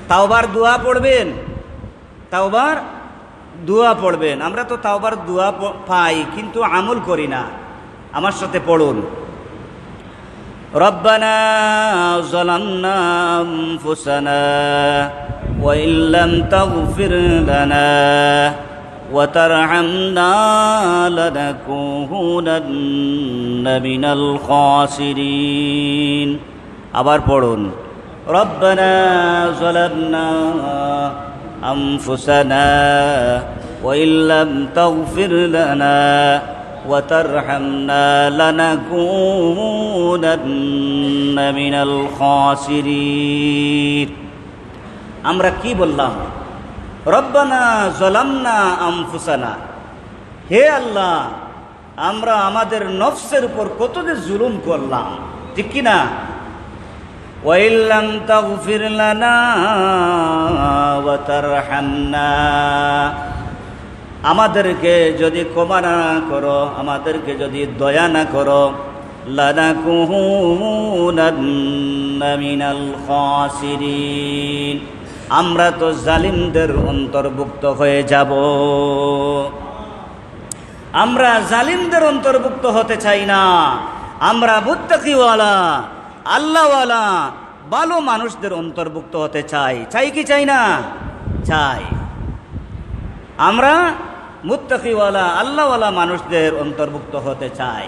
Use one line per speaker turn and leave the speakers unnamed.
তাওবার দোয়া পড়বেন, তাওবার দোয়া পড়বেন। আমরা তো তাওবার দোয়া পাই কিন্তু আমল করি না। আমার সাথে পড়ুন, রব্বানা যালামনা আনফুসানা ওয়া ইল্লাম তাগফির লানা ওয়া তারহামনা লানাকুনান্না মিনাল খাসিরিন। আবার পড়ুন, রব্বানা যালামনা আনফুসানা ওয়া ইল্লাম তাগফির লানা ওয়া তারহামনা লানাকুনান্না মিনাল খাসিরিন। আমরা কি বললাম? রব্বানা যালামনা আনফুসানা, হে আল্লাহ, আমরা আমাদের নফসের উপর কত যে জুলুম করলাম, ঠিক কি না? ওয়া ইল্লাম তাগফির লানা ওয়া তারহামনা, আমাদেরকে যদি ক্ষমা না করো, আমাদেরকে যদি দয়া না করো, লানাকুনান্না মিনাল খাসিরিন, আমরা তো জালিমদের অন্তর্ভুক্ত হয়ে যাব। আমরা জালিমদের অন্তর্ভুক্ত হতে চাই না। আমরা মুত্তাকিওয়ালা, আল্লাহওয়ালা, ভালো মানুষদের অন্তর্ভুক্ত হতে চাই। চাই কি চাই না? চাই। আমরা মুত্তাকিওয়ালা, আল্লাহওয়ালা মানুষদের অন্তর্ভুক্ত হতে চাই।